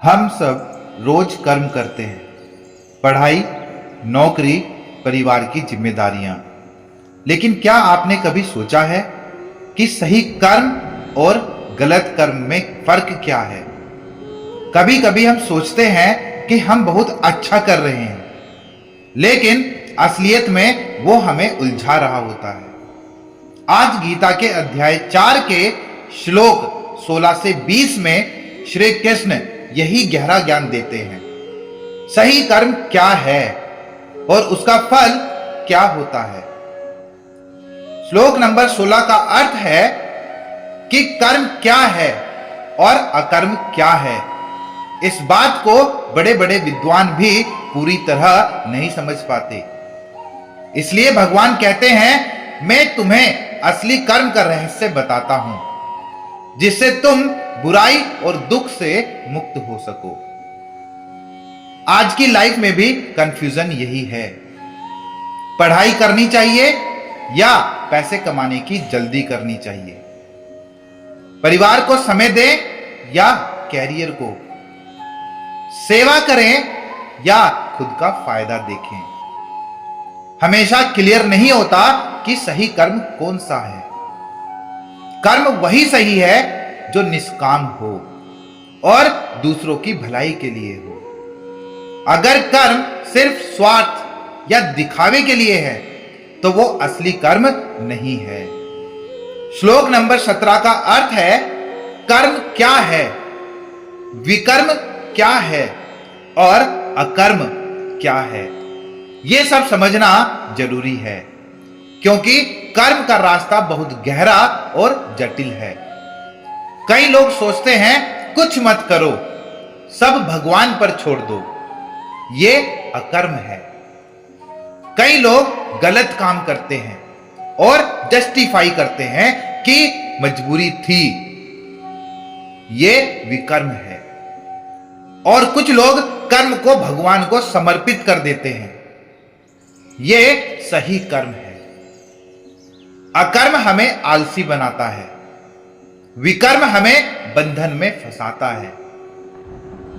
हम सब रोज कर्म करते हैं, पढ़ाई, नौकरी, परिवार की जिम्मेदारियां। लेकिन क्या आपने कभी सोचा है कि सही कर्म और गलत कर्म में फर्क क्या है? कभी कभी हम सोचते हैं कि हम बहुत अच्छा कर रहे हैं, लेकिन असलियत में वो हमें उलझा रहा होता है। आज गीता के अध्याय 4 के श्लोक 16 से 20 में श्री कृष्ण यही गहरा ज्ञान देते हैं। सही कर्म क्या है और उसका फल क्या होता है। श्लोक नंबर 16 का अर्थ है कि कर्म क्या है और अकर्म क्या है। इस बात को बड़े बड़े विद्वान भी पूरी तरह नहीं समझ पाते। इसलिए भगवान कहते हैं, मैं तुम्हें असली कर्म का रहस्य बताता हूं, जिससे तुम बुराई और दुख से मुक्त हो सको। आज की लाइफ में भी कंफ्यूजन यही है। पढ़ाई करनी चाहिए या पैसे कमाने की जल्दी करनी चाहिए। परिवार को समय दें या कैरियर को। सेवा करें या खुद का फायदा देखें। हमेशा क्लियर नहीं होता कि सही कर्म कौन सा है। कर्म वही सही है जो निष्काम हो और दूसरों की भलाई के लिए हो। अगर कर्म सिर्फ स्वार्थ या दिखावे के लिए है तो वो असली कर्म नहीं है। श्लोक नंबर 17 का अर्थ है, कर्म क्या है, विकर्म क्या है और अकर्म क्या है। यह सब समझना जरूरी है, क्योंकि कर्म का रास्ता बहुत गहरा और जटिल है। कई लोग सोचते हैं कुछ मत करो, सब भगवान पर छोड़ दो, ये अकर्म है। कई लोग गलत काम करते हैं और जस्टिफाई करते हैं कि मजबूरी थी, ये विकर्म है। और कुछ लोग कर्म को भगवान को समर्पित कर देते हैं, ये सही कर्म है। अकर्म हमें आलसी बनाता है, विकर्म हमें बंधन में फंसाता है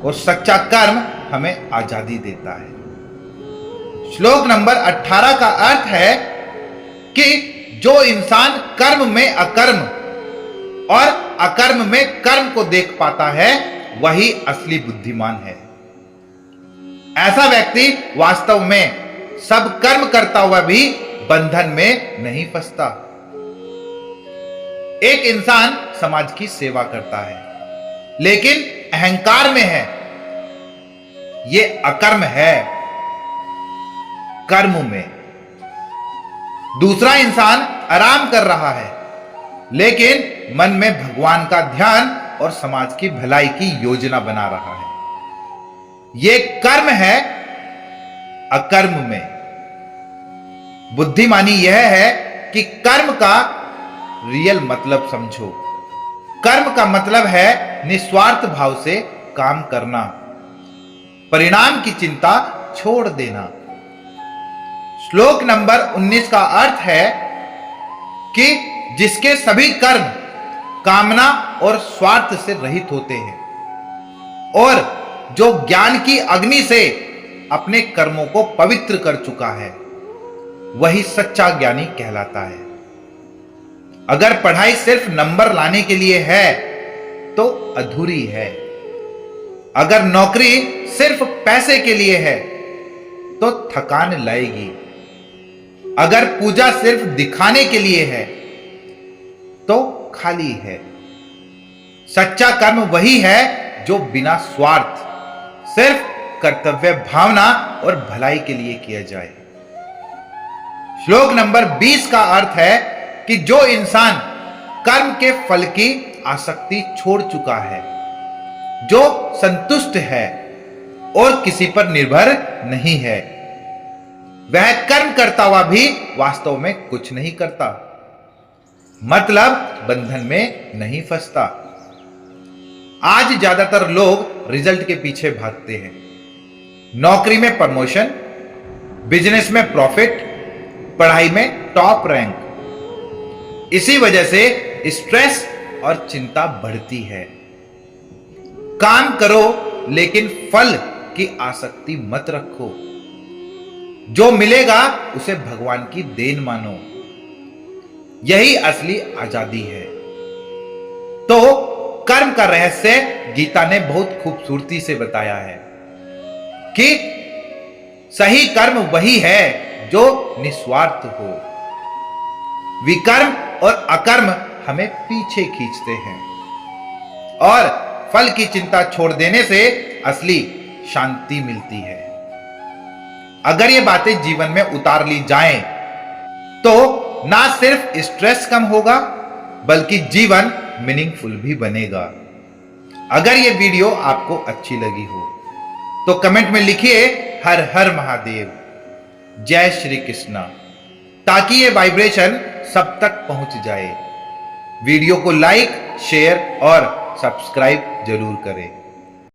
और सच्चा कर्म हमें आजादी देता है। श्लोक नंबर 18 का अर्थ है कि जो इंसान कर्म में अकर्म और अकर्म में कर्म को देख पाता है, वही असली बुद्धिमान है। ऐसा व्यक्ति वास्तव में सब कर्म करता हुआ भी बंधन में नहीं फंसता। एक इंसान समाज की सेवा करता है, लेकिन अहंकार में है, यह अकर्म है। कर्म में दूसरा इंसान आराम कर रहा है, लेकिन मन में भगवान का ध्यान और समाज की भलाई की योजना बना रहा है। यह कर्म है। अकर्म में बुद्धिमानी यह है कि कर्म का रियल मतलब समझो। कर्म का मतलब है निस्वार्थ भाव से काम करना, परिणाम की चिंता छोड़ देना। श्लोक नंबर 19 का अर्थ है कि जिसके सभी कर्म कामना और स्वार्थ से रहित होते हैं और जो ज्ञान की अग्नि से अपने कर्मों को पवित्र कर चुका है, वही सच्चा ज्ञानी कहलाता है। अगर पढ़ाई सिर्फ नंबर लाने के लिए है तो अधूरी है। अगर नौकरी सिर्फ पैसे के लिए है तो थकान लाएगी। अगर पूजा सिर्फ दिखाने के लिए है तो खाली है। सच्चा कर्म वही है जो बिना स्वार्थ, सिर्फ कर्तव्य भावना और भलाई के लिए किया जाए। श्लोक नंबर 20 का अर्थ है कि जो इंसान कर्म के फल की आसक्ति छोड़ चुका है, जो संतुष्ट है और किसी पर निर्भर नहीं है, वह कर्म करता हुआ भी वास्तव में कुछ नहीं करता, मतलब बंधन में नहीं फंसता। आज ज्यादातर लोग रिजल्ट के पीछे भागते हैं। नौकरी में प्रमोशन, बिजनेस में प्रॉफिट, पढ़ाई में टॉप रैंक। इसी वजह से स्ट्रेस और चिंता बढ़ती है। काम करो लेकिन फल की आसक्ति मत रखो। जो मिलेगा उसे भगवान की देन मानो। यही असली आजादी है। तो कर्म का रहस्य गीता ने बहुत खूबसूरती से बताया है कि सही कर्म वही है जो निस्वार्थ हो। विकर्म और अकर्म हमें पीछे खींचते हैं और फल की चिंता छोड़ देने से असली शांति मिलती है। अगर ये बातें जीवन में उतार ली जाएं, तो ना सिर्फ स्ट्रेस कम होगा बल्कि जीवन मीनिंगफुल भी बनेगा। अगर ये वीडियो आपको अच्छी लगी हो तो कमेंट में लिखिए हर हर महादेव, जय श्री कृष्णा, ताकि ये वाइब्रेशन सब तक पहुंच जाए। वीडियो को लाइक, शेयर और सब्सक्राइब जरूर करें।